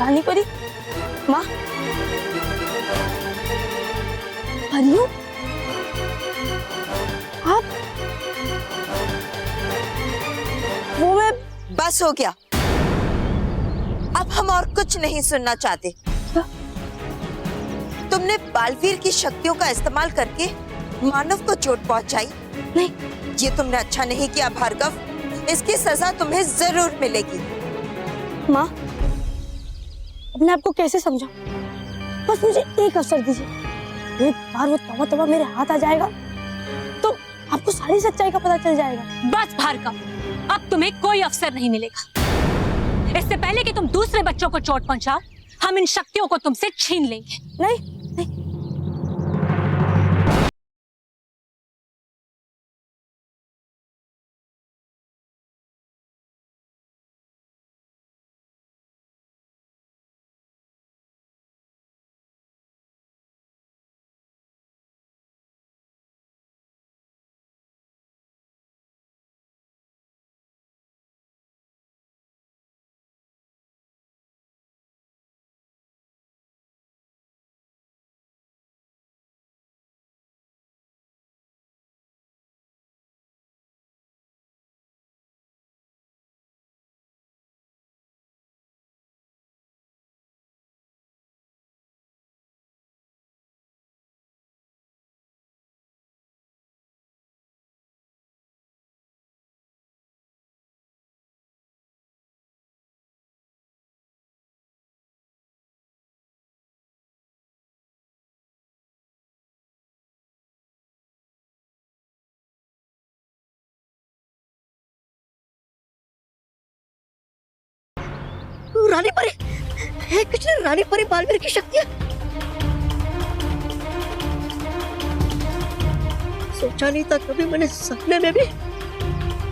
रानी परी, माँ, परियों, आप? वो मैं। बस हो गया, अब हम और कुछ नहीं सुनना चाहते। क्या? तुमने बालवीर की शक्तियों का इस्तेमाल करके मानव को चोट पहुंचाई। नहीं, ये तुमने अच्छा नहीं किया भार्गव, इसकी सजा तुम्हें जरूर मिलेगी। माँ, अपने आप को कैसे समझाऊं? बस मुझे एक अवसर दीजिए, एक बार वो तवा तवा मेरे हाथ आ जाएगा तो आपको सारी सच्चाई का पता चल जाएगा। बस भार्गव, अब तुम्हें कोई अवसर नहीं मिलेगा। इससे पहले कि तुम दूसरे बच्चों को चोट पहुंचाओ, हम इन शक्तियों को तुमसे छीन लेंगे। नहीं, नहीं। रानी परी, कुछ नहीं, रानी परी बालवीर की शक्तियां। सोचा नहीं था कभी मैंने सपने में भी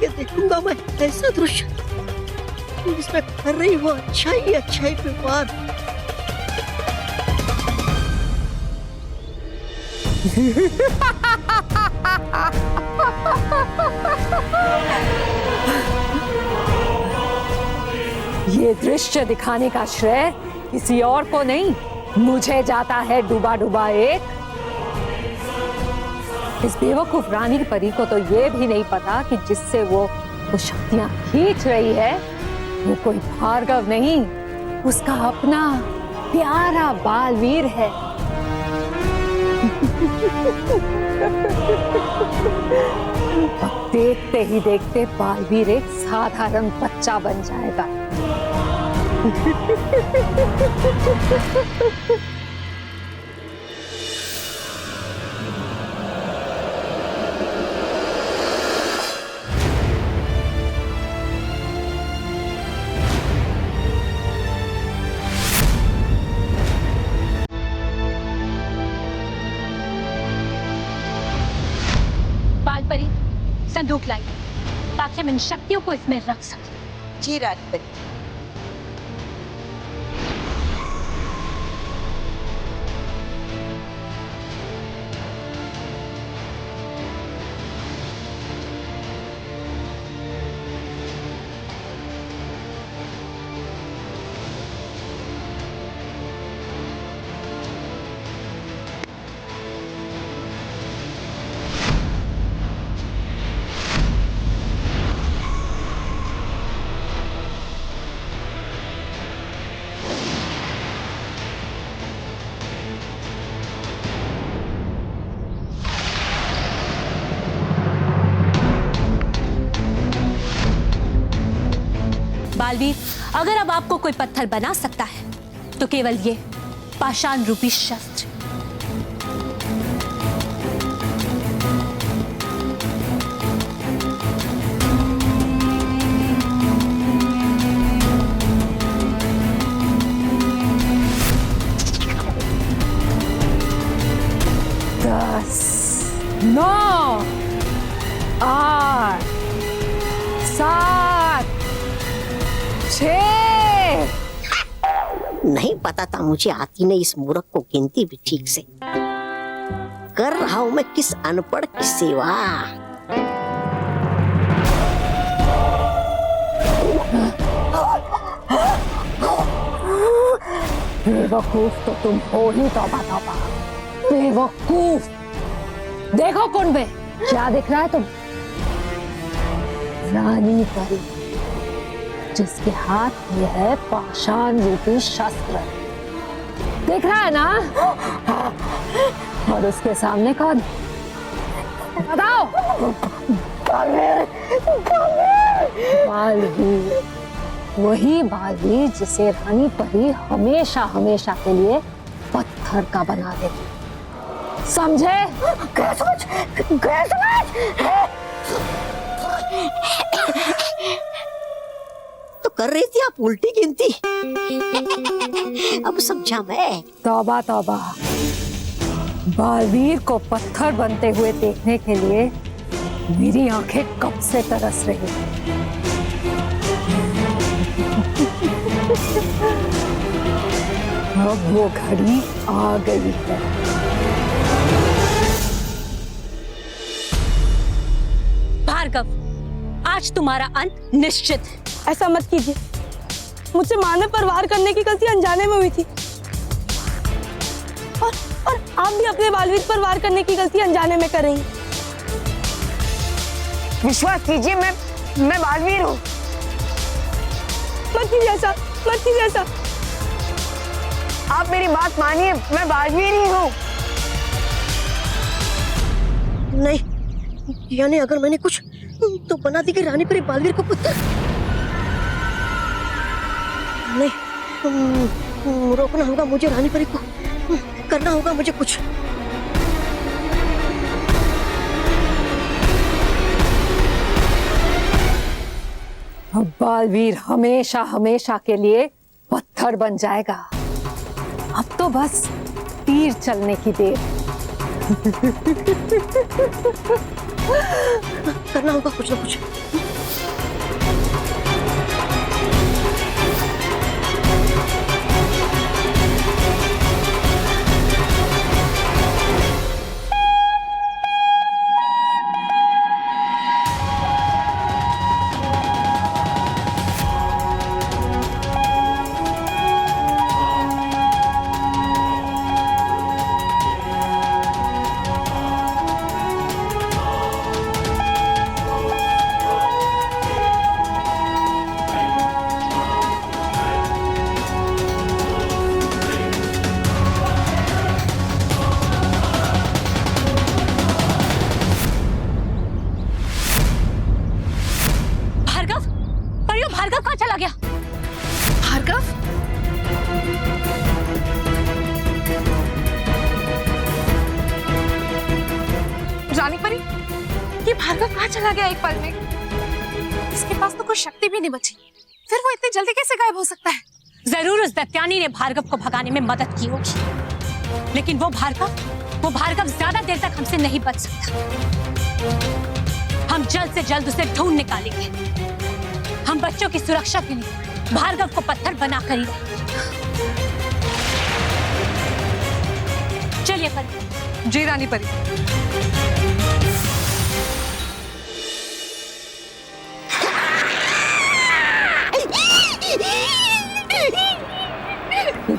ये देखूंगा मैं ऐसा दृश्य जिसमें कर रही हो अच्छाई पे वार। ये दृश्य दिखाने का श्रेय किसी और को नहीं, मुझे जाता है। डूबा डूबा एक इस बेवकूफ रानी परी को तो ये भी नहीं पता कि जिससे वो शक्तियां खींच रही है वो कोई भार्गव नहीं, उसका अपना प्यारा बालवीर है। अब देखते ही देखते बालवीर एक साधारण बच्चा बन जाएगा। बालपरी, संदूक लाई ताकि हम इन शक्तियों को इसमें रख सकें। जी रानी परी। बालवीर, अगर अब आपको कोई पत्थर बना सकता है तो केवल ये पाषाण रूपी शस्त्र। दस, 9, 8, 7, 6। नहीं पता था मुझे आती नहीं इस मूर्ख को गिनती भी ठीक से। कर रहा हूं मैं किस अनपढ़ की सेवा। बेवकूफ तो तुम हो ही, तौबा तौबा, बेवकूफ। देखो कुंड में क्या दिख रहा है तुम? रानी परी, जिसके हाथ में है पाषाण रूपी शस्त्र, दिख रहा है ना? और उसके सामने कौन? बताओ। बालवीर, वही बालवीर जिसे रानी परी हमेशा हमेशा के लिए पत्थर का बना देती, समझे? तो कर रही थी आप उल्टी गिनती। अब समझा मैं। तौबा तौबा, बालवीर को पत्थर बनते हुए देखने के लिए मेरी आंखें कब से तरस रही हैं। अब वो घड़ी आ गई है। भार्गव, आज तुम्हारा अंत निश्चित है। ऐसा मत कीजिए, मुझसे मानव पर वार करने की गलती अनजाने में हुई थी, और आप भी अपने बालवीर पर वार करने की गलती अनजाने में कर रही हैं। विश्वास कीजिए, मैं बालवीर हूँ। मत कीजिए ऐसा, मत कीजिए ऐसा। आप मेरी बात मानिए, मैं बालवीर ही हूँ। नहीं, यानी अगर मैंने कुछ तो बना दी कि रानी परी बालवीर को पुत्र। नहीं, रोकना होगा मुझे रानी परी को, करना होगा मुझे कुछ। अब बालवीर हमेशा हमेशा के लिए पत्थर बन जाएगा। अब तो बस तीर चलने की देर। करना होगा कुछ ना कुछ। भार्गव कहाँ चला गया? भार्गव? रानी परी, ये भार्गव कहाँ चला गया एक पल में? इसके पास तो कोई शक्ति भी नहीं बची, फिर वो इतनी जल्दी कैसे गायब हो सकता है? जरूर उस दैत्यानी ने भार्गव को भगाने में मदद की होगी, लेकिन वो भार्गव ज्यादा देर तक हमसे नहीं बच सकता। हम जल्द से जल्द उसे ढूंढ निकालेंगे। हम बच्चों की सुरक्षा के लिए भार्गव को पत्थर बनाकर ही रहेंगे। चलिए परी। जी रानी परी।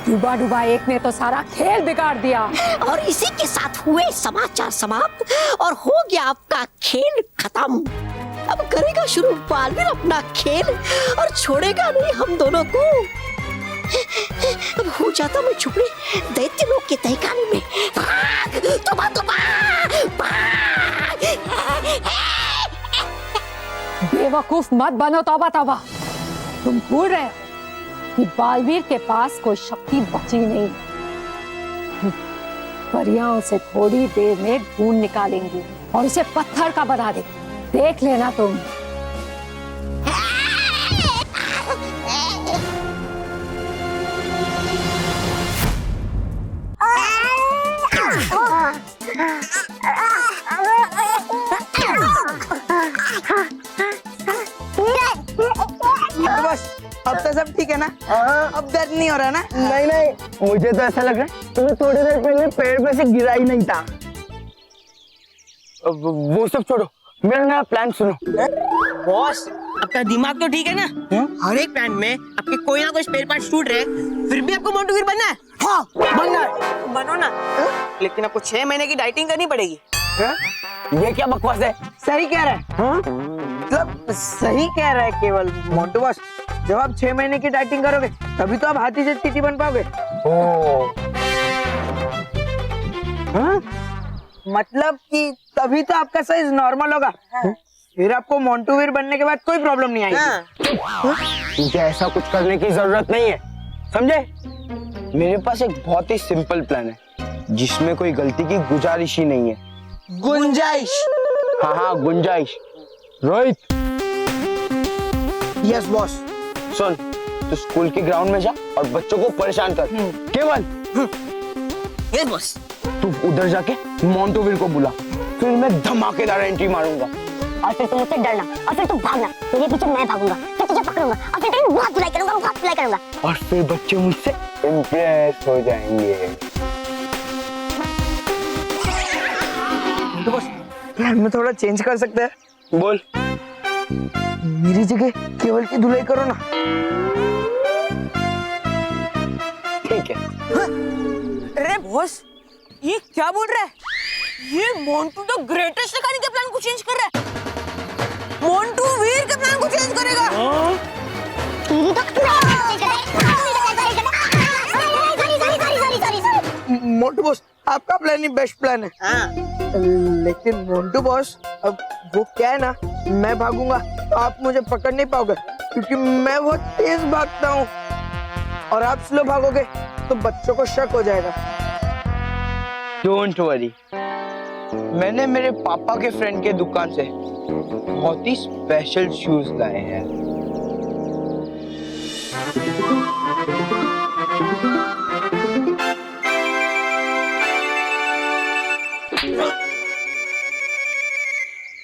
डूबा डूबा एक ने तो सारा खेल बिगाड़ दिया। और इसी के साथ हुए समाचार समाप्त और हो गया आपका खेल खत्म। अब करेगा शुरू बालवीर अपना खेल और छोड़ेगा नहीं हम दोनों को। अब हो जाता मैं छुपड़ी दैत्य लोग के तहखाने में। भाग, तोबा तोबा, भाग। बेवकूफ मत बनो, तौबा तौबा। तुम भूल रहे हो कि बालवीर के पास कोई शक्ति बची नहीं। परियां उसे थोड़ी देर में ढूंढ निकालेंगी और उसे पत्थर का बना देंगी। देख लेना तुम। बस अब तो सब ठीक है ना? अब दर्द नहीं हो रहा ना? नहीं नहीं, मुझे तो ऐसा लग रहा है तुम्हें थोड़ी देर पहले पेड़ पे से गिरा ही नहीं था। वो सब छोड़ो, मेरा नया प्लान सुनो। बॉस, अब आपका दिमाग तो ठीक है ना? हर एक प्लान में आपके कोई ना कोई स्पेयर पार्ट टूट रहे, फिर भी आपको मोंटू वीर बनना है। हाँ बनना है। बनो ना, लेकिन आपको 6 महीने की डाइटिंग करनी पड़ेगी। ये क्या बकवास है? सही कह रहा है। हाँ? मतलब सही कह रहा है केवल मोंटू बॉस। जब आप 6 महीने की डाइटिंग करोगे तभी तो आप हाथी से चींटी बन पाओगे। हाँ? मतलब कि तभी तो आपका साइज नॉर्मल होगा। फिर आपको मोंटू वीर बनने के बाद कोई प्रॉब्लम नहीं आएगी। मुझे ऐसा कुछ करने की जरूरत नहीं है, समझे? मेरे पास एक बहुत ही सिंपल प्लान है जिसमें कोई गलती की गुजारिश ही नहीं है। गुंजाइश? हाँ गुंजाइश। रोहित। Yes boss. सुन, तू स्कूल के ग्राउंड में जा और बच्चों को परेशान कर। केवल यस बॉस। तू उधर जाके मोंटू वीर को बुला, फिर मैं धमाकेदार एंट्री मारूंगा। और फिर तुम मुझसे डरना और फिर तुम भागना, तेरे पीछे मैं भागूंगा, फिर तुझे पकड़ूंगा और फिर तेरी बहुत धुलाई करूंगा, बहुत धुलाई करूंगा। और फिर बच्चे मुझसे इम्प्रेस हो जाएंगे। तो बॉस प्लान में थोड़ा चेंज कर सकते हैं। बोल। मेरी जगह केवल की धुलाई करो ना। ठीक है। अरे बॉस, ये क्या बोल रहा है? ये मोंटू द ग्रेटेस्ट दिखाने के प्लान को चेंज कर रहा है। मोंटू वीर के प्लान को चेंज करेगा। मोंटू बॉस, आपका प्लान ही बेस्ट प्लान है। लेकिन मोंटू बॉस, अब वो क्या है ना, मैं भागूंगा तो आप मुझे पकड़ नहीं पाओगे क्योंकि मैं बहुत तेज भागता हूँ, और आप स्लो भागोगे तो बच्चों को शक हो जाएगा। डोंट वरी, मैंने मेरे पापा के फ्रेंड के दुकान से बहुत ही स्पेशल शूज लाए हैं।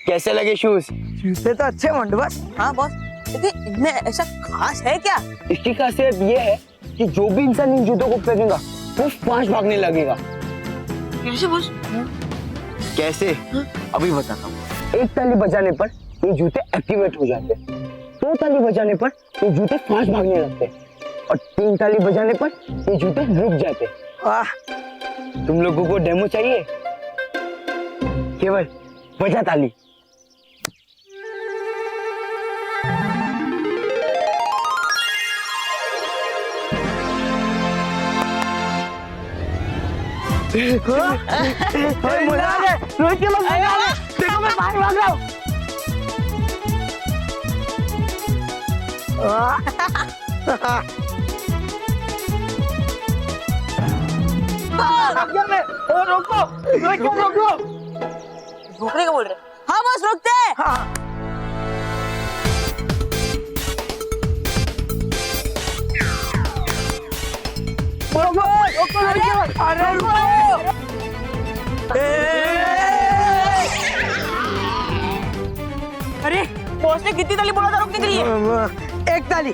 कैसे लगे शूज? जूते तो अच्छे मोंटू बॉस। हाँ बॉस, लेकिन इनमें ऐसा खास है क्या? इसकी खासियत ये है कि जो भी इंसान इन जूतों को पहनेगा वो फास्ट भागने लगेगा। कैसे बॉस? कैसे? अभी बताता हूँ। एक ताली बजाने पर ये जूते एक्टिवेट हो जाते हैं, 2 ताली बजाने पर ये जूते फास्ट भागने लगते हैं, और 3 ताली बजाने पर ये जूते रुक जाते हैं। वाह, तुम लोगों को डेमो चाहिए? केवल बजा ताली। मजा आ गया। रोहित के लोग मजा आ गया। देखो मैं बाहर भाग रहा हूँ। रोको, रोहित को रोको। रोकने का बोल रहे? हाँ बस रोकते हैं। हाँ। रोको, रोको, रोको। अरे रोको। अरे बॉस ने कितनी ताली बोला था रोकने के लिए? 1 ताली।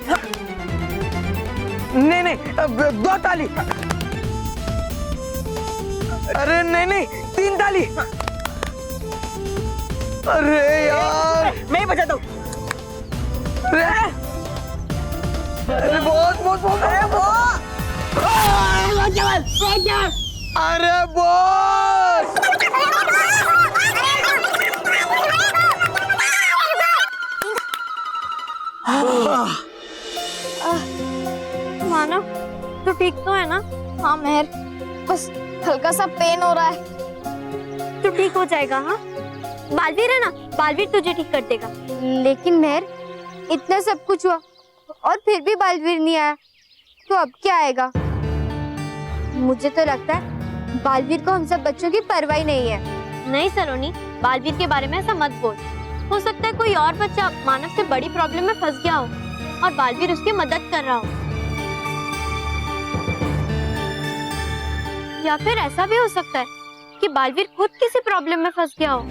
नहीं, 2 ताली। अरे नहीं, 3 ताली। अरे यार, मैं ही बजाता हूँ। अरे बहुत अरे बहुत। अरे बॉस, मानव तो ठीक तो है ना? हाँ मेहर, बस हल्का सा पेन हो रहा है। तो ठीक हो जाएगा। हाँ, बालवीर है ना, बालवीर तुझे ठीक कर देगा। लेकिन मेहर, इतना सब कुछ हुआ और फिर भी बालवीर नहीं आया, तो अब क्या आएगा? मुझे तो लगता है बालवीर को हम सब बच्चों की परवाह नहीं है। नहीं सलोनी, बालवीर के बारे में ऐसा मत बोल। हो सकता है कोई और बच्चा मानव से बड़ी प्रॉब्लम में फंस गया हो और बालवीर उसकी मदद कर रहा हो, या फिर ऐसा भी हो सकता है कि बालवीर खुद किसी प्रॉब्लम में फंस गया हो।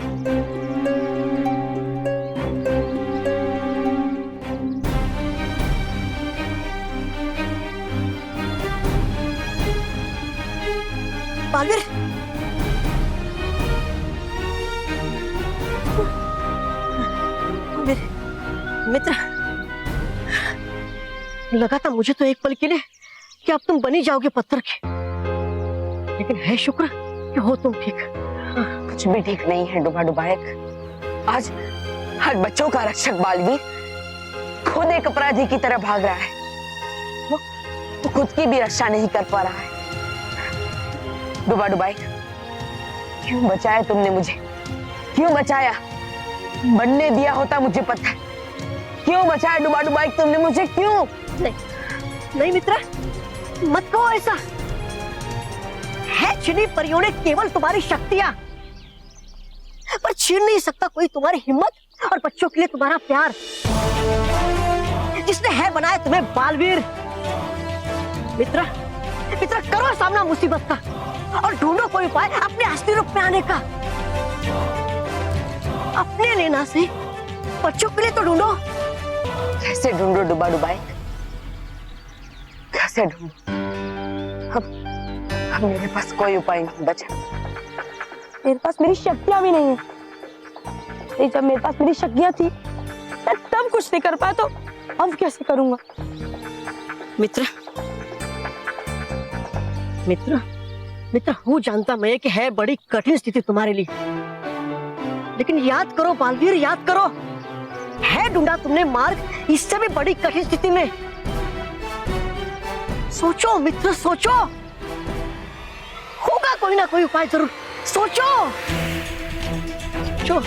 बालवीर, मित्र, लगा था मुझे तो एक पल के लिए कि अब तुम बनी जाओगे पत्थर के, लेकिन है शुक्र कि हो तुम ठीक। कुछ भी ठीक नहीं है डुबा डुबायक। आज हर बच्चों का रक्षक बालवीर खुद एक अपराधी की तरह भाग रहा है। वो खुद की भी रक्षा नहीं कर पा रहा है। डुबा डुबायक, क्यों बचाया तुमने मुझे? क्यों बचाया? बनने दिया होता मुझे पत्थर। क्यों बचाया डुबा डुबायक तुमने मुझे? क्यों? नहीं मित्रा, मत कहो ऐसा। है छिनी परियों ने केवल तुम्हारी शक्तियां, पर छीन नहीं सकता कोई तुम्हारी हिम्मत और बच्चों के लिए तुम्हारा प्यार। जिसने है बनाया तुम्हें बालवीर। मित्रा, मित्रा करो सामना मुसीबत का और ढूंढो कोई उपाय अपने असली रूप में आने का। अपने लेना से बच्चों के लिए तो ढूंढो। कैसे ढूंढो डुबा डुबायक? कैसे ढूंढो? अब मेरे पास कोई उपाय नहीं बचा। मेरे पास मेरी शक्तियां भी नहीं है। जब मेरे पास मेरी शक्तियां थी मैं तब कुछ नहीं कर पाया, तो अब कैसे करूंगा? मित्रा, मित्रा, मित्रा, हूँ जानता मैं कि है बड़ी कठिन स्थिति तुम्हारे लिए, लेकिन याद करो बालवीर, याद करो, है ढूंढा तुमने मार्ग इससे भी बड़ी कठिन स्थिति में। सोचो मित्र, सोचो, होगा कोई ना कोई उपाय जरूर। सोचो, सोचो।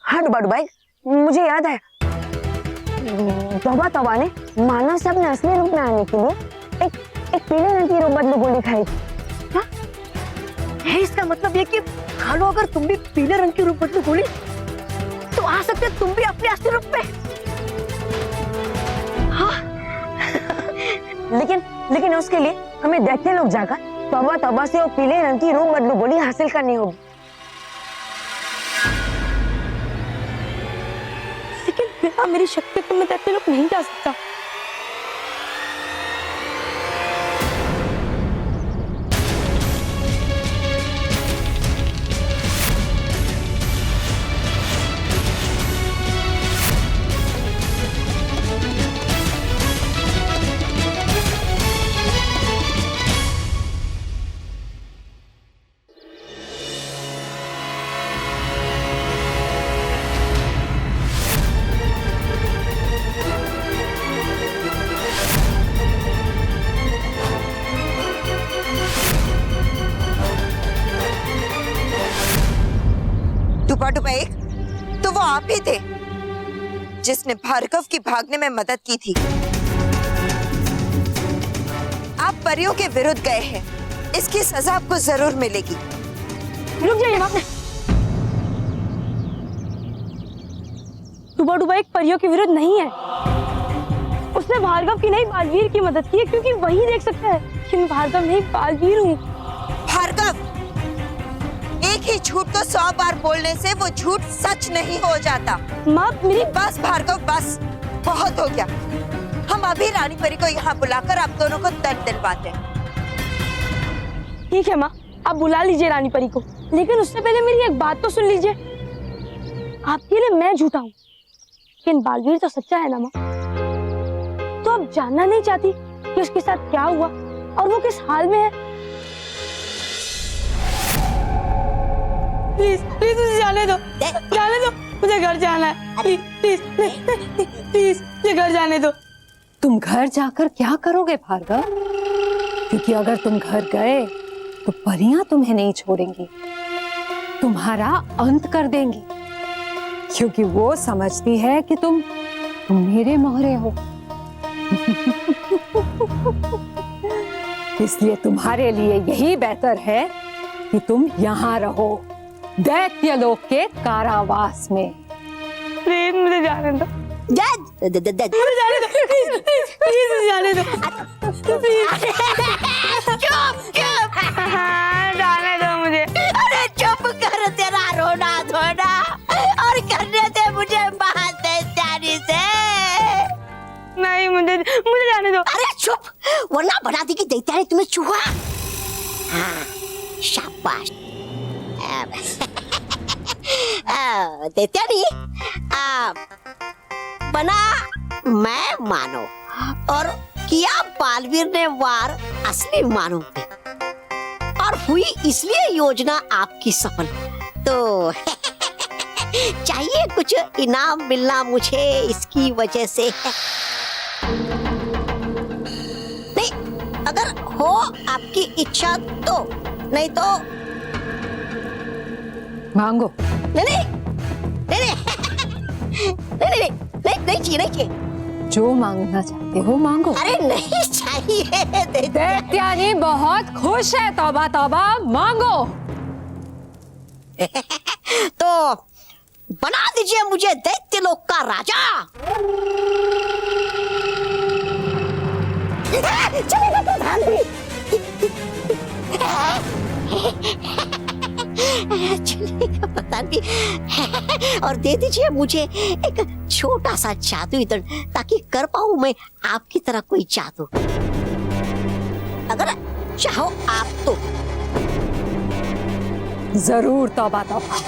हाँ डुबा डुबायक, मुझे याद है। तोबा तोबा ने मानव से अपने असली रूप में आने के लिए एक पीले रंग की रोबोट गोली खाई थी। हाँ? है इसका मतलब ये कि खालो अगर तुम भी पीले रंग की रूप बदलू गोली तो आ सकते तुम भी अपने असली रूप में। हाँ। लेकिन उसके लिए हमें दैत्य लोग जाकर तोबा तोबा से वो पीले रंग की रूप बदलू गोली हासिल करनी होगी। लेकिन बिना मेरी शक्ति तो मैं दैत्य लोग नहीं जा सकता। डुबा डुबायक, तो वो आप ही थे जिसने भार्गव की भागने में मदद की थी। आप परियों के विरुद्ध गए हैं, इसकी सजा आपको जरूर मिलेगी। रुक जाइए आपने। डुबा डुबायक परियों के विरुद्ध नहीं है। उसने भार्गव की नहीं बालवीर की मदद की है, क्योंकि वही देख सकता है कि मैं भार्गव नहीं बालवीर हूँ। भार्गव, एक ही झूठ को 100 बार बोलने से वो झूठ सच नहीं हो जाता। माँ मेरी बस भार्गव, बस बहुत हो गया। हम अभी रानी परी को यहाँ बुलाकर आप दोनों को दंड दिलवाते हैं। ठीक है माँ, आप बुला लीजिए रानी परी को, लेकिन उससे पहले मेरी एक बात तो सुन लीजिए। आपके लिए मैं झूठा हूँ, लेकिन बालवीर तो सच्चा है ना माँ। तो आप जानना नहीं चाहती कि उसके साथ क्या हुआ और वो किस हाल में है? प्लीज प्लीज मुझे जाने दो, जाने दो, मुझे घर जाना है। प्लीज प्लीज प्लीज मुझे घर जाने दो। तुम घर जाकर क्या करोगे भार्गव? क्योंकि अगर तुम घर गए तो परियां तुम्हें नहीं छोड़ेंगी, तुम्हारा अंत कर देंगी, क्योंकि वो समझती है कि तुम मेरे मोहरे हो। इसलिए तुम्हारे लिए यही बेहतर है कि तुम यहाँ रहो, दैत्य लोक के कारावास में। प्लीज मुझे जाने दो, मुझे जाने दो, प्लीज प्लीज प्लीज मुझे जाने दो, प्लीज। जाने दो मुझे। अरे चुप कर, तेरा रोना धोना और करने दे मुझे बाहर दैत्यानी से। नहीं, मुझे मुझे जाने दो। अरे चुप, वरना बना दी कि दैत्यानी तुम्हें चूहा। हाँ, शाबाश। दैत्यानी, बना मैं मानो और किया बालवीर ने वार असली मानो पे, और हुई इसलिए योजना आपकी सफल। तो चाहिए कुछ इनाम मिलना मुझे इसकी वजह से। नहीं, अगर हो आपकी इच्छा तो, नहीं तो मांगो। नहीं नहीं नहीं नहीं नहीं नहीं चाहिए, नहीं चाहिए। जो मांगना चाहते हो मांगो। अरे नहीं चाहिए। दैत्यानी बहुत खुश है, तौबा तौबा, मांगो। तो बना दीजिए मुझे दैत्य लोक का राजा। चलेगा प्रधान जी। चलेगा प्रधान जी, और दे दीजिए मुझे एक छोटा सा जादुई दंड, ताकि कर पाऊं मैं आपकी तरह कोई जादू। अगर चाहो आप तो। जरूर तौबा तौबा,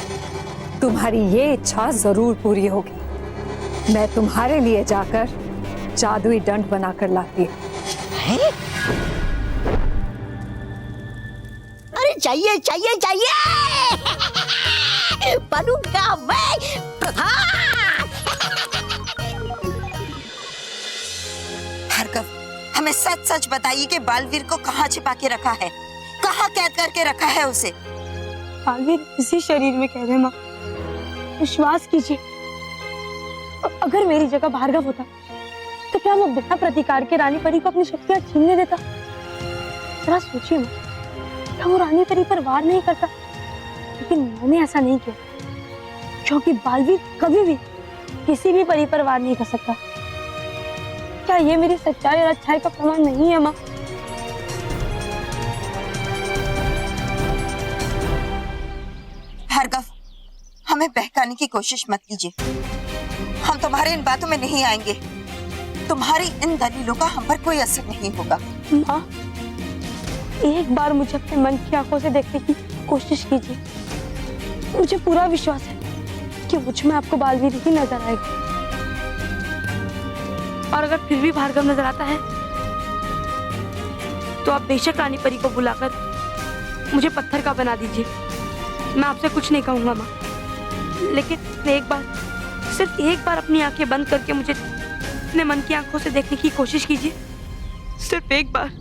तुम्हारी ये इच्छा जरूर पूरी होगी। मैं तुम्हारे लिए जाकर जादुई दंड बनाकर लाती हूँ। अरे चाहिए चाहिए चाहिए। बनूंगा मैं प्रधान। भार्गव, हमें सच सच बताइए कि बालवीर को कहाँ छिपा के रखा है, कहाँ कैद करके रखा है उसे? बालवीर इसी शरीर में कैद है माँ, विश्वास कीजिए। अगर मेरी जगह भार्गव होता तो क्या वो बिना प्रतिकार के रानी परी को अपनी शक्तियां छीनने देता? जरा सोचिए माँ, क्या वो रानी परी पर वार नहीं करता? लेकिन मैंने ऐसा नहीं किया, क्योंकि बालवीर कभी भी किसी भी परी पर वार नहीं कर सकता। क्या ये मेरी सच्चाई और अच्छाई का प्रमाण नहीं है माँ? भार्गव, हमें बहकाने की कोशिश मत कीजिए। हम तुम्हारे इन बातों में नहीं आएंगे। तुम्हारी इन दलीलों का हम पर कोई असर नहीं होगा। माँ, एक बार मुझे अपने मन की आंखों से देखने की कोशिश कीजिए। मुझे पूरा विश्वास है कि मुझ में आपको बालवीर ही नजर आएगा। और अगर फिर भी भार्गव नजर आता है तो आप बेशक रानी परी को बुलाकर मुझे पत्थर का बना दीजिए। मैं आपसे कुछ नहीं कहूंगा माँ, लेकिन एक बार, सिर्फ एक बार अपनी आंखें बंद करके मुझे अपने मन की आंखों से देखने की कोशिश कीजिए। सिर्फ एक बार।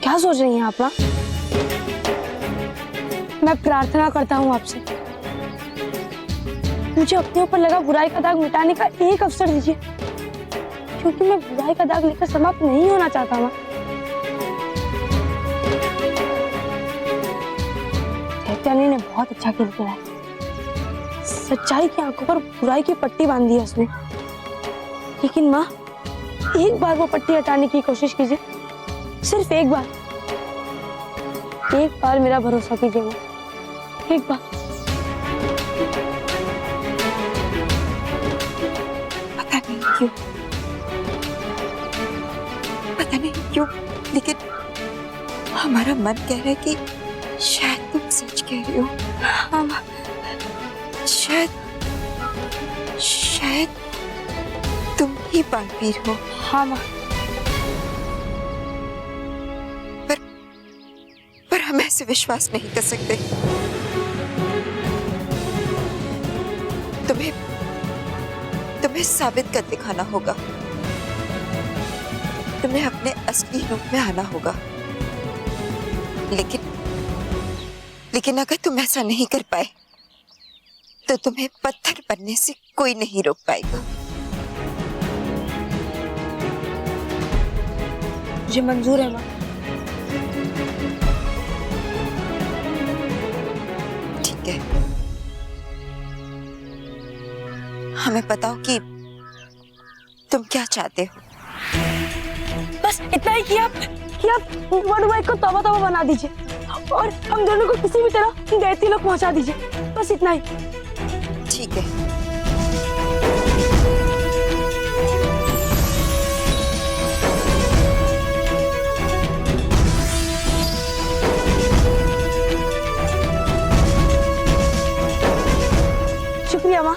क्या सोच रही हैं आप? मैं प्रार्थना करता हूँ आपसे, मुझे अपने ऊपर लगा बुराई का दाग मिटाने का एक अवसर दीजिए, क्योंकि मैं बुराई का दाग लेकर समाप्त नहीं होना चाहता हूँ। दैत्यानी ने बहुत अच्छा खेल खेला है। सच्चाई की आंखों पर बुराई की पट्टी बांध दी है उसने। लेकिन माँ, एक बार वो पट्टी हटाने की कोशिश कीजिए, सिर्फ एक बार। एक बार मेरा भरोसा कीजिए माँ, एक बार। पता नहीं क्यों, पता नहीं क्यों, लेकिन हमारा मन कह रहा है कि शायद तुम सच कह रही हो। हाँ, शायद ही बालवीर हो। हाँ माँ। पर हम ऐसे विश्वास नहीं कर सकते। तुम्हें साबित कर दिखाना होगा। तुम्हें अपने असली रूप में आना होगा। लेकिन अगर तुम ऐसा नहीं कर पाए तो तुम्हें पत्थर बनने से कोई नहीं रोक पाएगा। मुझे मंजूर है माँ। ठीक है, हमें बताओ कि तुम क्या चाहते हो। बस इतना ही कि आप बड़ू भाई को तवा तवा बना दीजिए और हम दोनों को किसी भी तरह दैत्य लोग पहुंचा दीजिए। बस इतना ही। ठीक है। शुक्रिया माँ।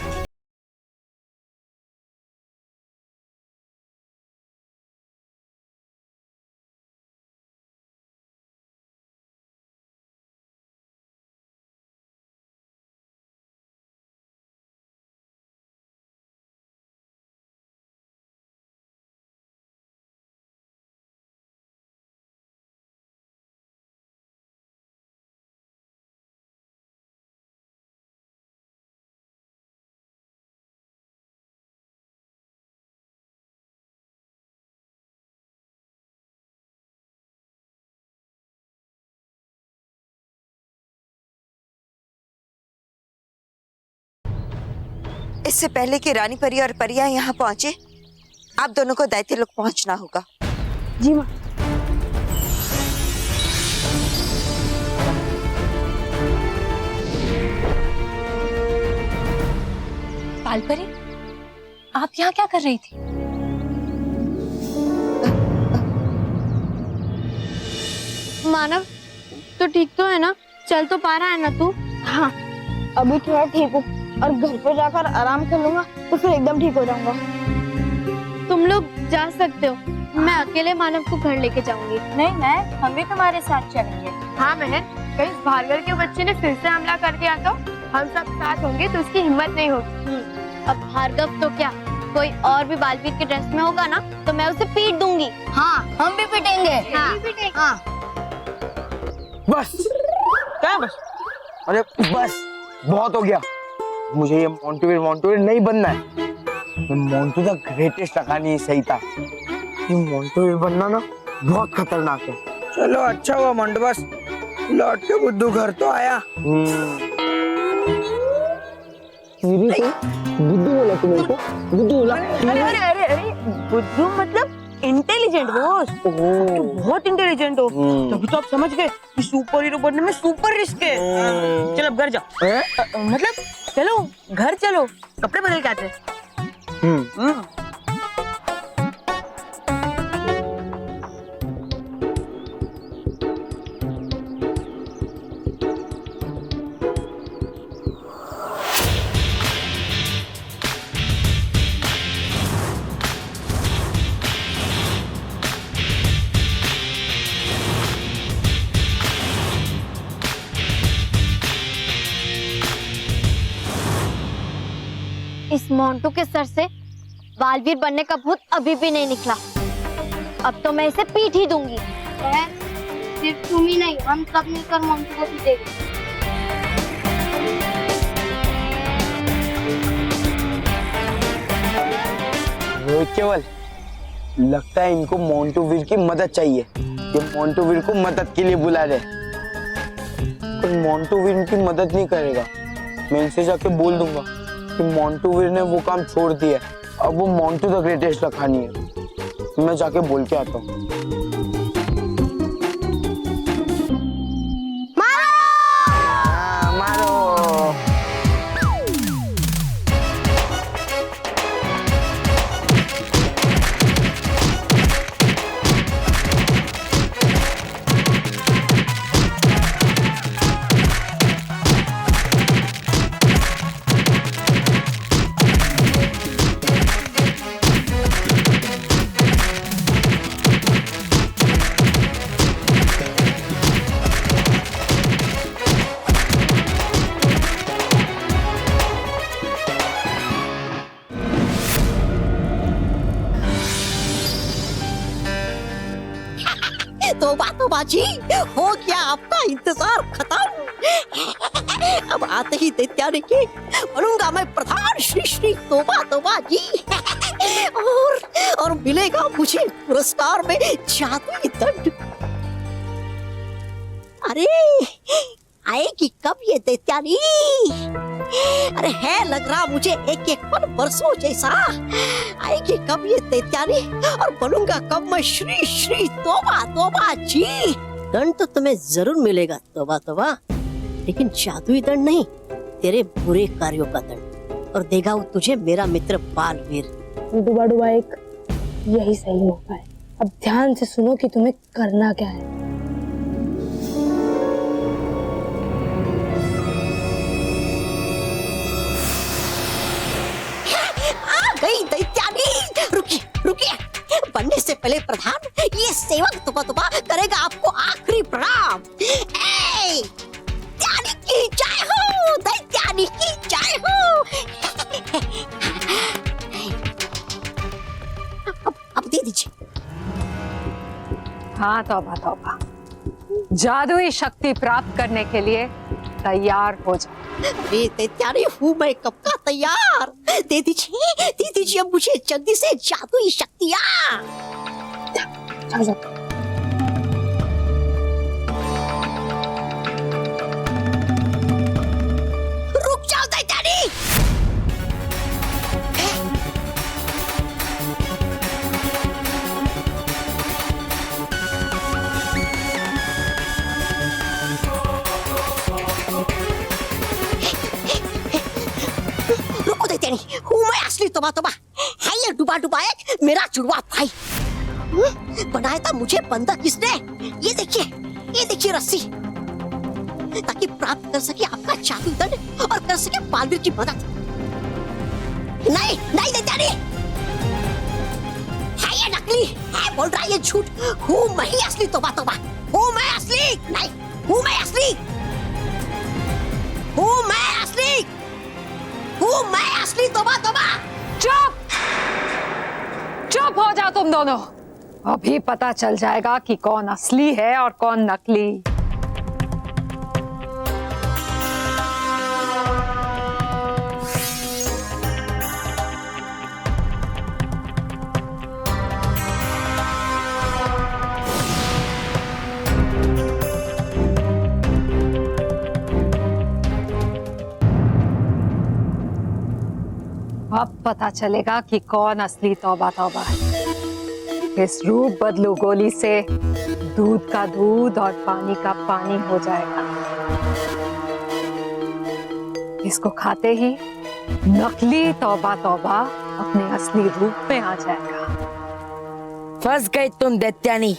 इससे पहले कि रानी परी और परियां यहाँ पहुंचे, आप दोनों को दैत्य लोग पहुंचना होगा। जी माँ। पालपरी, आप यहाँ क्या कर रही थी? मानव, तो ठीक तो है ना? चल तो पा रहा है ना तू? हाँ, अभी थोड़ा ठीक हूँ और घर पे जाकर आराम कर लूंगा तो फिर एकदम ठीक हो जाऊंगा। तुम लोग जा सकते हो, मैं अकेले मानव को घर लेके जाऊंगी। नहीं मैं, हम भी तुम्हारे साथ चलेंगे। हाँ बहन, कहीं भार्गव के बच्चे ने फिर से हमला कर दिया तो हम सब साथ होंगे तो उसकी हिम्मत नहीं होगी। अब भार्गव तो क्या, कोई और भी बालवीर के ड्रेस में होगा ना तो मैं उसे पीट दूंगी। हाँ, हम भी पीटेंगे। हाँ। बस क्या बस? अरे बस बहुत हो गया। मुझे ये मोंटूवीर नहीं बनना है। मोंटू द ग्रेटेस्ट लगानी ही सही था। ये मोंटूवीर बनना ना बहुत खतरनाक है। चलो अच्छा हुआ मंडू बस, लौट के बुद्धू घर तो आया। बुद्धू बोला तुम्हें को? बुद्धू बोला? अरे बुद्धू मतलब इंटेलिजेंट बॉस। बहुत इंटेलिजेंट हो, तभी तो आप समझ गए कि सुपर हीरो बनने में सुपर रिस्क है। चलो अब घर जाओ। मतलब चलो घर चलो, कपड़े बदल के आते। इस मोंटू के सर से बालवीर बनने का भूत अभी भी नहीं निकला। अब तो मैं इसे पीट ही दूंगी। सिर्फ तुम ही नहीं, हम सब मिलकर मोंटू को पीटेंगे। रोहित केवल लगता है इनको मोंटूवीर की मदद चाहिए। ये मोंटूवीर को मदद के लिए बुला रहे, पर मोंटूवीर इनकी मदद नहीं करेगा। मैं इनसे जाके बोल दूंगा कि मोंटूवीर ने वो काम छोड़ दिया, अब वो मोंटू द ग्रेटेस्ट रखानी है। मैं जाके बोल के आता हूँ। तौबा तौबा जी, हो गया आपका इंतजार खत्म। अब आते ही दैत्यानी के बनूंगा मैं प्रधान, श्री श्री तौबा तौबा जी। और मिलेगा मुझे पुरस्कार में जादुई दंड। अरे आएगी कब ये दैत्यानी? अरे है लग रहा मुझे एक एक पल बरसों जैसा। आएगी कब ये दैत्यानी और बनूंगा कब मैं श्री श्री तौबा तौबा जी। दंड तो तुम्हें जरूर मिलेगा तौबा तौबा, लेकिन जादुई दंड नहीं, तेरे बुरे कार्यों का दंड। और देगा वो तुझे मेरा मित्र बालवीर। डुबा डुबा एक यही सही मौका है। अब ध्यान से सुनो कि तुम्हें करना क्या है। गई दैत्यानी, रुकिए रुकिए, बनने से पहले प्रधान ये सेवक तुबा तुबा करेगा आपको आखिरी प्रणाम। दैत्यानी की जय हो, दैत्यानी की जय हो। अब दे दीजिए। हाँ तौबा तौबा, जादुई शक्ति प्राप्त करने के लिए तैयार हो जाओ। अरे दैत्यानी हूँ मैं कब का तैयार। दे दीजिए मुझे जल्दी से जादुई शक्तियाँ। जाओ जाओ। रुक जाओ दैत्यानी। रुको दैत्यानी, हूँ मैं असली तौबा तौबा। है ये डुबा डुबा एक मेरा जुड़वा भाई। बनाया था मुझे बंधक किसने? ये देखिए रस्सी, ताकि प्राप्त कर सके आपका जादुई दंड और कर सके बालवीर की मदद। नहीं नहीं दैत्यानी, है ये नकली, है बोल रहा है ये झूठ। हूँ मैं ही असली तौबा तौबा, हूँ मैं असली। नहीं, हूँ मैं असली, हूँ मैं असली, हूँ मैं असली तौबा तौबा। चुप हो जाओ तुम दोनों। अभी पता चल जाएगा कि कौन असली है और कौन नकली। अब पता चलेगा कि कौन असली तौबा तौबा है। इस रूप बदलू गोली से दूध का दूध और पानी का पानी हो जाएगा। इसको खाते ही नकली तौबा तौबा अपने असली रूप में आ जाएगा। फंस गई तुम दैत्यानी,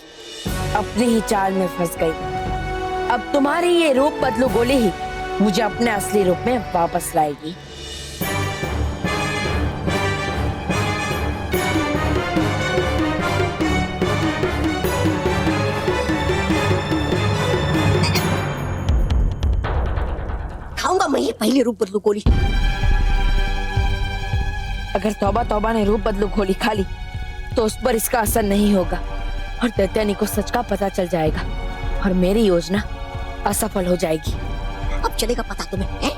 अपनी ही चाल में फंस गई। अब तुम्हारी ये रूप बदलू गोली ही मुझे अपने असली रूप में वापस लाएगी। खाऊंगा मैं ये पहली रूप बदलू गोली। अगर तौबा तौबा ने रूप बदलू गोली खा ली तो उस पर इसका असर नहीं होगा और दैत्यानी को सच का पता चल जाएगा और मेरी योजना असफल हो जाएगी। अब चलेगा पता तुम्हें है?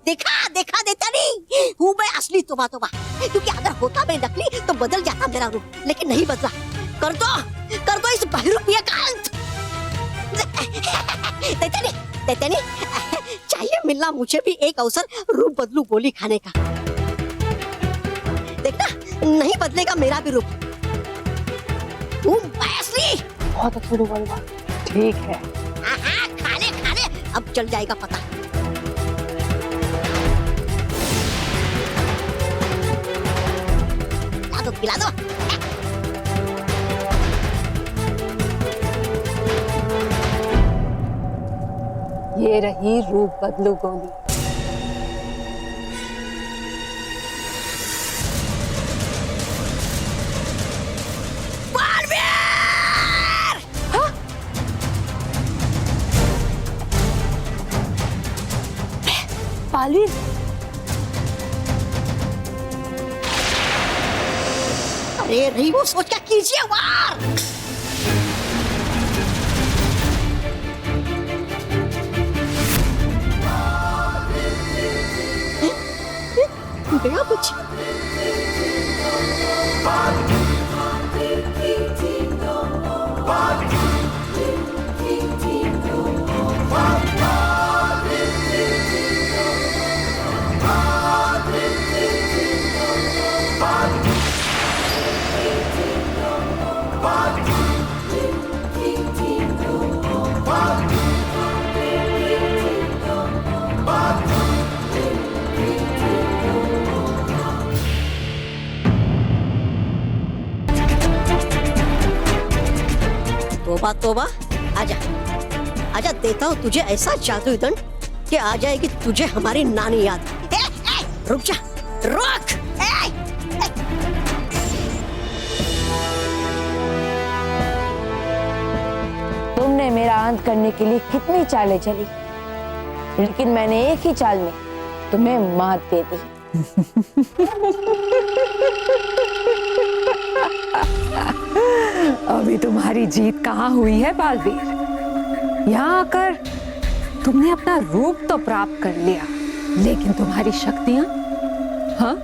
देखा देखा दैत्यानी, हूँ मैं असली तौबा तौबा। क्योंकि अगर होता मैं नकली तो बदल जाता मेरा रूप, लेकिन नहीं बदला। कर दो इस बहरूपिया का अंत। दैत्यानी, चाहिए मिलना मुझे भी एक अवसर रूप बदलू गोली खाने का। देखना नहीं बदलेगा मेरा भी रूप। हूँ मैं असली। बहुत अच्छा डुबा डुबा। ठीक है, खाने अब चल जाएगा पता। खिला दो। ये रही रूप बदलू गोली। बालवीर, अरे रही वो सोच क्या कीजिए वार। गया बच्ची। तोबा तोबा, आजा आजा, देता हूँ तुझे ऐसा जादुई दंड कि आ जाएगी तुझे हमारी नानी याद। रुक जा, रुक। तुमने मेरा अंत करने के लिए कितनी चालें चली, लेकिन मैंने एक ही चाल में तुम्हें मात दे दी। अभी तुम्हारी जीत कहाँ हुई है बालवीर? यहाँ आकर तुमने अपना रूप तो प्राप्त कर लिया, लेकिन तुम्हारी शक्तियां, हाँ?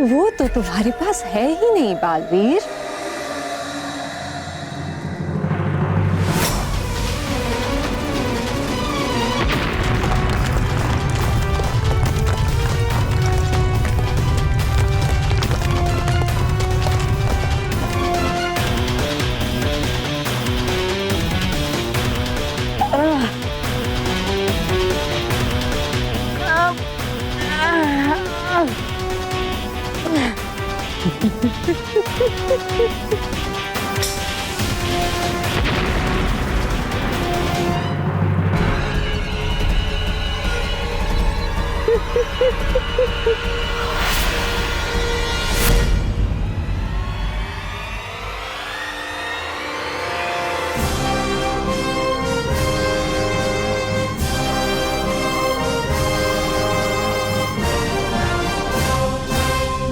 वो तो तुम्हारे पास है ही नहीं बालवीर।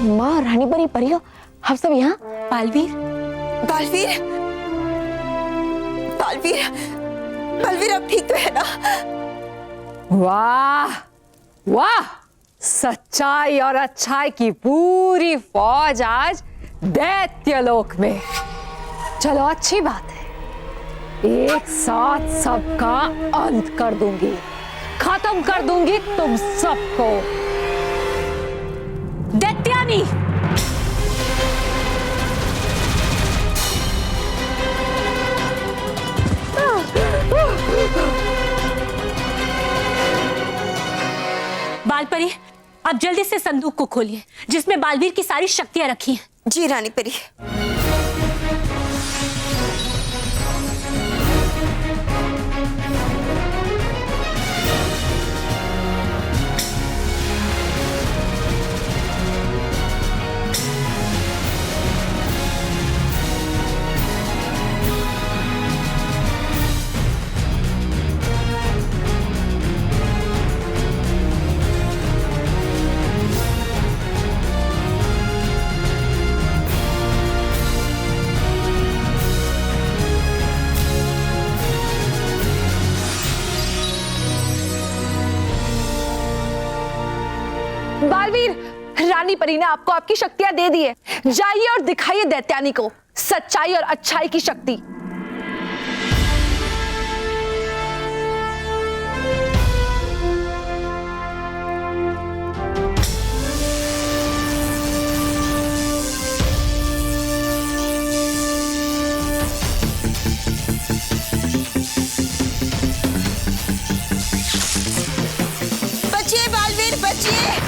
माँ, रानी परी, परियो, हम सब यहाँ। बालवीर, बालवीर, बालवीर, बालवीर, अब ठीक तो है ना? वाह वाह, सच्चाई और अच्छाई की पूरी फौज आज दैत्यलोक में। चलो अच्छी बात है, एक साथ सबका अंत कर दूंगी, खत्म कर दूंगी तुम सबको। दैत्यानी, बालपरी, आप जल्दी से संदूक को खोलिए जिसमें बालवीर की सारी शक्तियां रखी हैं। जी रानी परी। बालवीर, रानी परी ने आपको आपकी शक्तियां दे दी है। जाइए और दिखाइए दैत्यानी को सच्चाई और अच्छाई की शक्ति। बचिए बालवीर, बचिए।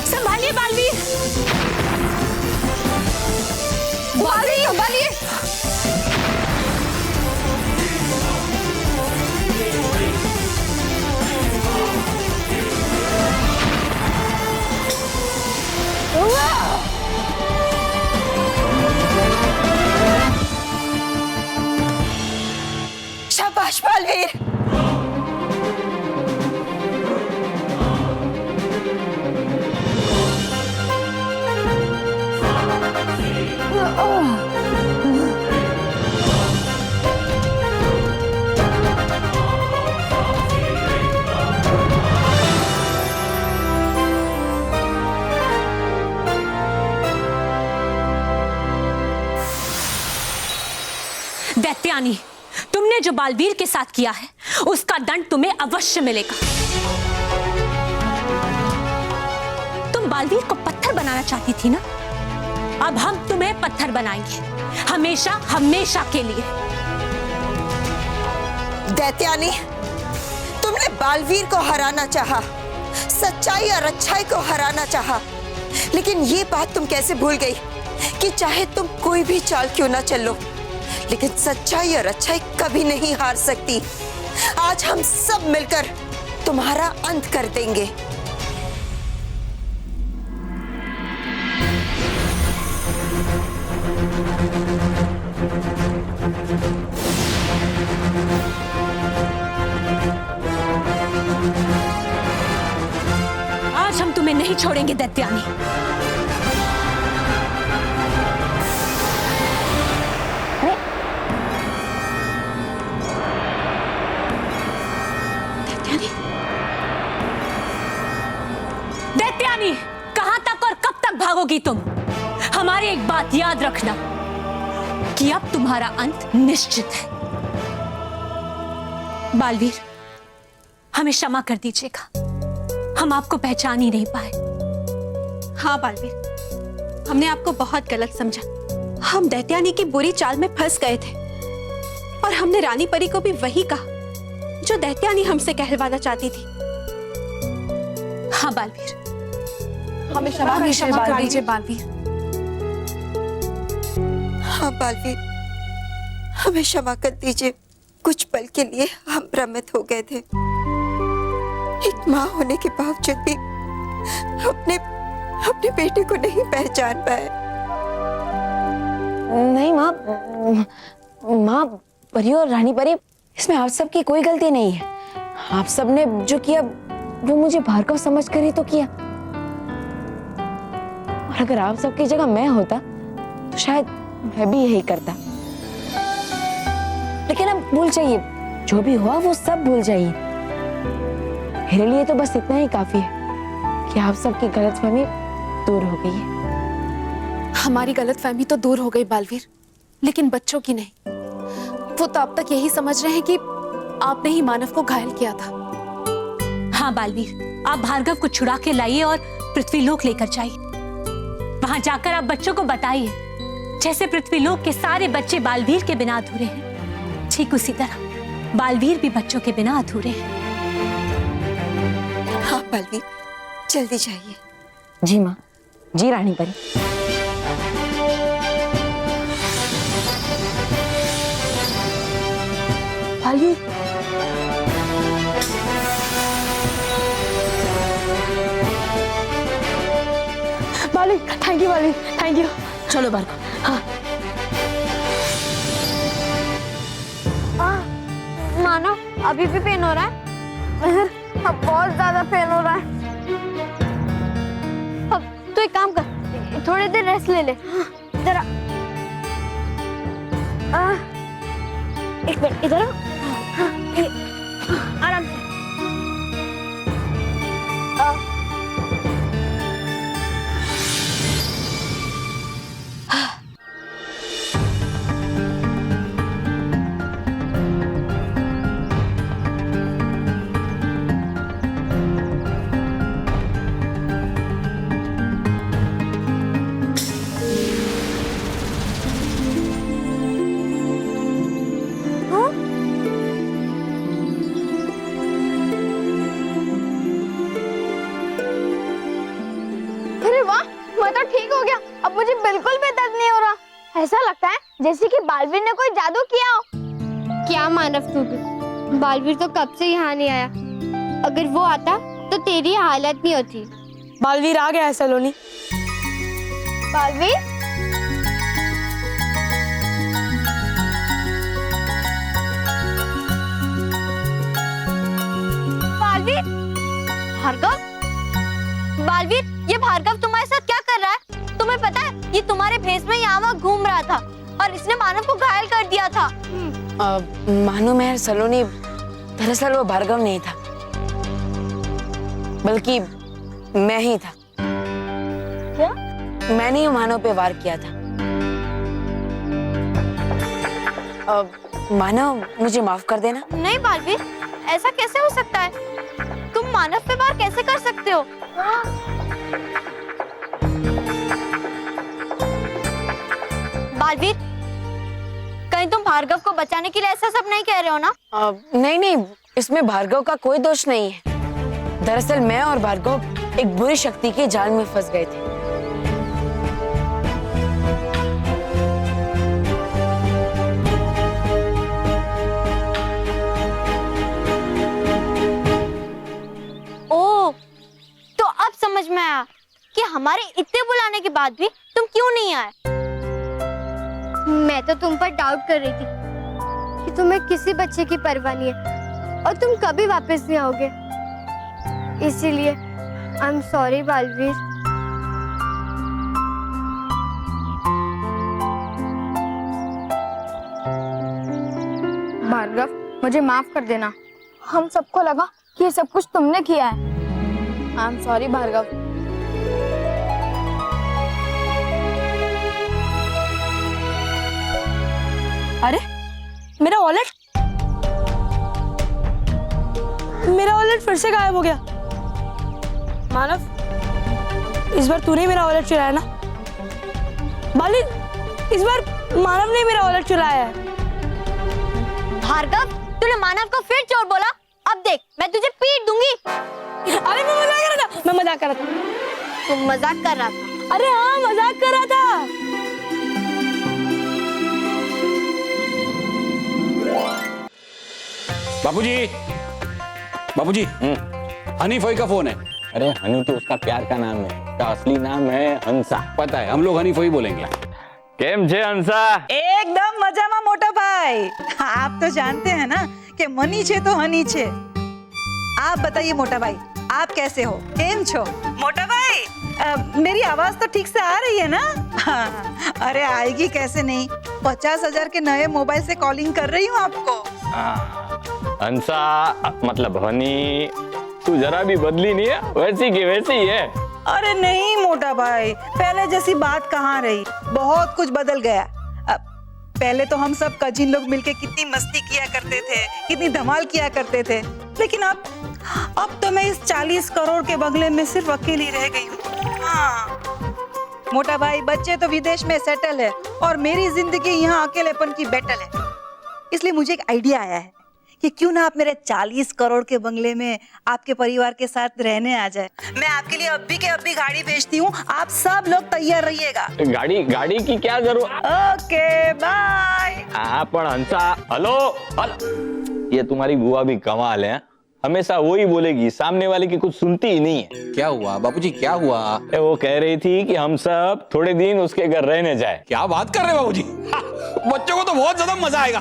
संभालिए बालवीर। बालवीर, संभालिए। शाबाश बालवीर। दैत्यानी, तुमने जो बालवीर के साथ किया है उसका दंड तुम्हें अवश्य मिलेगा। तुम बालवीर को पत्थर बनाना चाहती थी ना, अब हम तुम्हें पत्थर बनाएंगे, हमेशा हमेशा के लिए। दैत्यानी, तुमने बालवीर को हराना चाहा, सच्चाई और अच्छाई को हराना चाहा, लेकिन ये बात तुम कैसे भूल गई कि चाहे तुम कोई भी चाल क्यों ना चलो, लेकिन सच्चाई और अच्छाई कभी नहीं हार सकती। आज हम सब मिलकर तुम्हारा अंत कर देंगे। आज हम तुम्हें नहीं छोड़ेंगे दैत्यानी। दैत्यानी, कहां तक और कब तक भागोगी तुम? हमारी एक बात याद रखना कि अब तुम्हारा अंत निश्चित है। बालवीर, हमें क्षमा कर दीजिएगा, हम आपको पहचान ही नहीं पाए। हाँ बालवीर, हमने आपको बहुत गलत समझा। हम दैत्यानी की बुरी चाल में फंस गए थे और हमने रानी परी को भी वही कहा जो दैत्यानी हमसे कहलवाना चाहती थी। हाँ बालवीर, हमें क्षमा कर दीजिए बालवीर। हाँ बालवीर, हमें क्षमा कर दीजिए। कुछ पल के लिए हम भ्रमित हो गए थे। एक माँ होने के बावजूद भी अपने बेटे को नहीं पहचान पाए। नहीं माँ, परी और रानी परी, इसमें आप सबकी कोई गलती नहीं है। आप सबने जो किया वो मुझे भार्गव समझ कर ही तो किया, और अगर आप सबकी जगह मैं होता तो शायद मैं भी यही करता। लेकिन अब भूल जाइए, जो भी हुआ वो सब भूल जाइए। मेरे लिए तो बस इतना ही काफी है कि आप सबकी गलतफहमी दूर हो गई है। हमारी गलतफहमी तो दूर हो गई बालवीर, लेकिन बच्चों की नहीं। वो तो अब तक यही समझ रहे हैं कि आपने ही मानव को घायल किया था। हाँ बालवीर, आप भार्गव को छुड़ा के लाइए और पृथ्वीलोक लेकर जाइए। वहां जाकर आप बच्चों को बताइए, जैसे पृथ्वीलोक के सारे बच्चे बालवीर के बिना अधूरे हैं, ठीक उसी तरह बालवीर भी बच्चों के बिना अधूरे हैं। हाँ बालवीर, जल्दी जाइए। जी माँ, जी रानी परी। Baalveer, Baalveer, thank you Baalveer, thank you. चलो भार्गव। हाँ। मानो अभी भी पेन हो रहा है? अब बहुत ज्यादा पेन हो रहा है। अब तो एक काम कर, थोड़ी देर रेस्ट ले ले जरा। एक मिनट इधर आओ। आराम से। मैं तो ठीक हो गया, अब मुझे बिल्कुल भी दर्द नहीं हो रहा। ऐसा लगता है जैसे कि बालवीर ने कोई जादू किया हो। क्या मानव तू भी? बालवीर तो कब से यहाँ नहीं आया। अगर वो आता तो तेरी हालत नहीं होती। बालवीर आ गया है सलोनी। बालवीर, बालवीर, भार्गव, बालवीर, ये भार्गव तुम्हारे साथ क्या कर रहा है? तुम्हें पता है ये तुम्हारे भेष में यहाँ वहाँ घूम रहा था और इसने मानव को घायल कर दिया था। मानो मैं सलोनी, दरअसल वो भार्गव नहीं था, बल्कि मैं ही था। क्या? मैंने ही मानव पे वार किया था। मानव, मुझे माफ कर देना। नहीं बालवीर, ऐसा कैसे हो सकता है? तुम मानव पे वार कैसे कर सकते हो? बालवीर, कहीं तुम भार्गव को बचाने के लिए ऐसा सब नहीं कह रहे हो ना? नहीं नहीं, इसमें भार्गव का कोई दोष नहीं है। दरअसल मैं और भार्गव एक बुरी शक्ति के जाल में फंस गए थे। ओह, तो अब समझ में आया कि हमारे इतने बुलाने के बाद भी तुम क्यों नहीं आए। मैं तो तुम पर डाउट कर रही थी कि तुम्हें किसी बच्चे की परवाह नहीं है और तुम कभी वापस नहीं आओगे, इसीलिए I am sorry Balveer. Bhargav, मुझे माफ कर देना। हम सबको लगा कि ये सब कुछ तुमने किया है। I am sorry Bhargav. अरे मेरा वॉलेट फिर से गायब हो गया। मानव, इस बार तूने मेरा वॉलेट चुराया ना? बाली, इस बार मानव ने मेरा वॉलेट चुराया है। भार्गव, तूने मानव को फिर चोर बोला। अब देख, मैं तुझे पीट दूंगी। अरे मैं मजाक कर रहा था, मैं मजाक कर रहा था। तुम मजाक कर रहा था? अरे हाँ, मजाक कर रहा था। बाबूजी, हनी फोई का फोन है। अरे हनी तो उसका प्यार का नाम है, उसका असली नाम है हंसा। पता है, हम लोग हनी फोई बोलेंगे। केम छे हंसा? एकदम मजामा मोटा भाई। आप तो जानते हैं ना कि मनी छे तो हनी छे। आप बताइए मोटा भाई, आप कैसे हो? केम छो? मोटा भाई, मेरी आवाज तो ठीक से आ रही है ना? हाँ, अरे आएगी कैसे नहीं, 50,000 के नए मोबाइल से कॉलिंग कर रही हूँ आपको। हंसा मतलब हनी, तू जरा भी बदली नहीं है, वैसी की वैसी ही है। अरे नहीं मोटा भाई, पहले जैसी बात कहाँ रही, बहुत कुछ बदल गया। पहले तो हम सब कजिन लोग मिलके कितनी मस्ती किया करते थे, कितनी धमाल किया करते थे, लेकिन अब तो मैं इस 40 करोड़ के बंगले में सिर्फ अकेली रह गई हूँ। हाँ मोटा भाई, बच्चे तो विदेश में सेटल है और मेरी जिंदगी यहाँ अकेलेपन की बैटल है। इसलिए मुझे एक आइडिया आया है कि क्यों ना आप मेरे 40 करोड़ के बंगले में आपके परिवार के साथ रहने आ जाए। मैं आपके लिए अभी के अभी गाड़ी भेजती हूँ, आप सब लोग तैयार रहिएगा। गाड़ी की क्या जरूरत? Okay bye. हाँ पण हंसा, हेलो, ये तुम्हारी बुआ भी कमाल है, हमेशा वो ही बोलेगी, सामने वाले की कुछ सुनती ही नहीं है। क्या हुआ बाबूजी, क्या हुआ? वो कह रही थी कि हम सब थोड़े दिन उसके घर रहने जाए। क्या बात कर रहे हैं बाबूजी? बच्चों को तो बहुत ज्यादा मजा आएगा।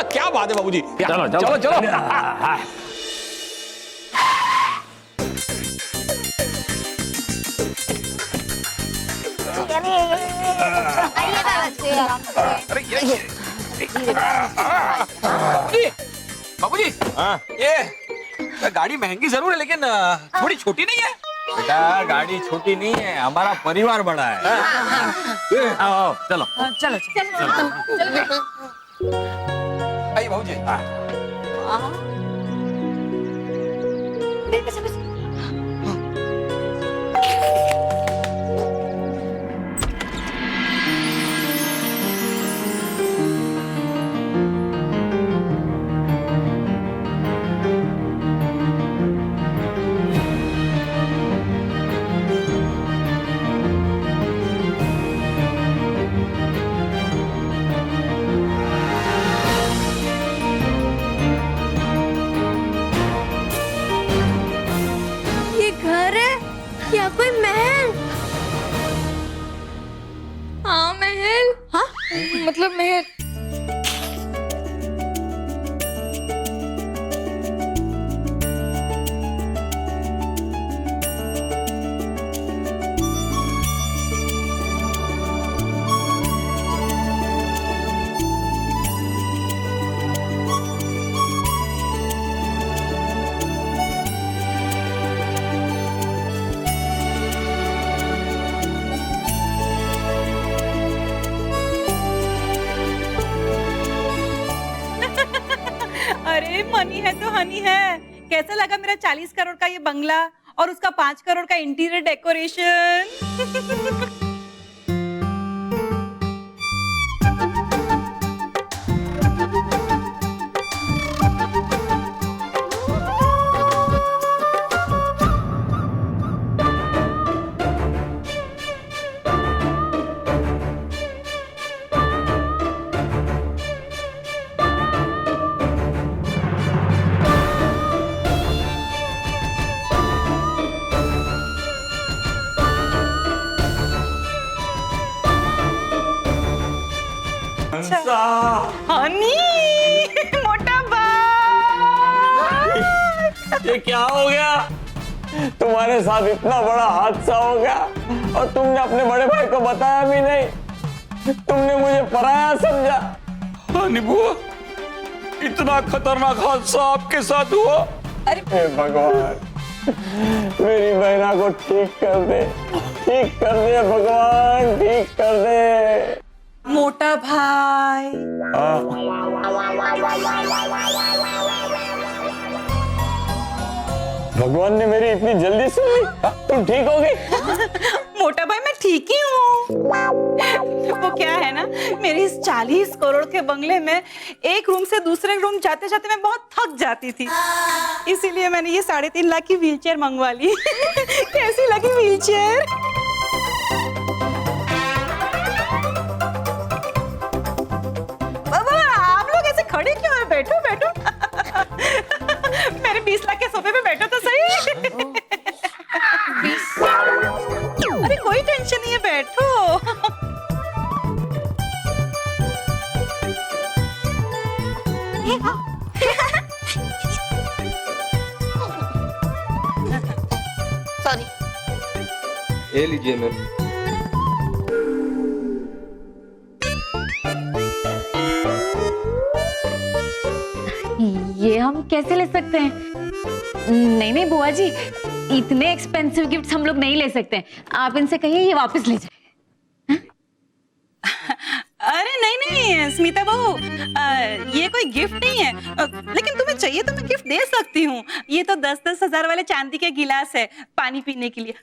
क्या बात है बाबूजी? चलो चलो चलो। बाबूजी, ये गाड़ी महंगी जरूर है लेकिन थोड़ी छोटी नहीं है। बेटा गाड़ी छोटी नहीं है, हमारा परिवार बड़ा है। आओ चलो चलो चलो आइए बाबूजी। या कोई महल? हाँ महल। हाँ मतलब महल। अरे मनी है तो हनी है। कैसा लगा मेरा 40 करोड़ का ये बंगला और उसका 5 करोड़ का इंटीरियर डेकोरेशन? हनी, मोटा भाई, ये क्या हो गया? तुम्हारे साथ इतना बड़ा हादसा हो गया और तुमने अपने बड़े भाई को बताया भी नहीं। तुमने मुझे पराया समझा। हनी बुआ, इतना खतरनाक हादसा आपके साथ हुआ? हे भगवान, मेरी बहना को ठीक कर दे, ठीक कर दे भगवान, ठीक कर दे। मोटा भाई, भगवान ने मेरी इतनी जल्दी सुन ली। तुम ठीक हो गई? मोटा भाई मैं ठीक ही हूँ। वो क्या है ना, मेरी इस 40 करोड़ के बंगले में एक रूम से दूसरे रूम जाते जाते मैं बहुत थक जाती थी, इसीलिए मैंने ये 3.5 लाख की व्हीलचेयर मंगवा ली। कैसी लगी व्हीलचेयर? बाबा आप लोग ऐसे खड़े क्यों हैं? बैठो बैठो। मेरे 20 लाख के सोफे पे बैठो तो सही। अरे कोई टेंशन नहीं है, बैठो। सॉरी। ये लीजिए मैम। ये हम कैसे ले सकते हैं? नहीं नहीं बुआ जी, इतने एक्सपेंसिव गिफ्ट्स हम लोग नहीं ले सकते। आप इनसे कहिए ये वापस ले जाए। अरे नहीं नहीं स्मिता बहू, ये कोई गिफ्ट नहीं है, लेकिन तुम्हें चाहिए तो मैं गिफ्ट दे सकती हूँ। ये तो 10-10 हजार वाले चांदी के गिलास है पानी पीने के लिए।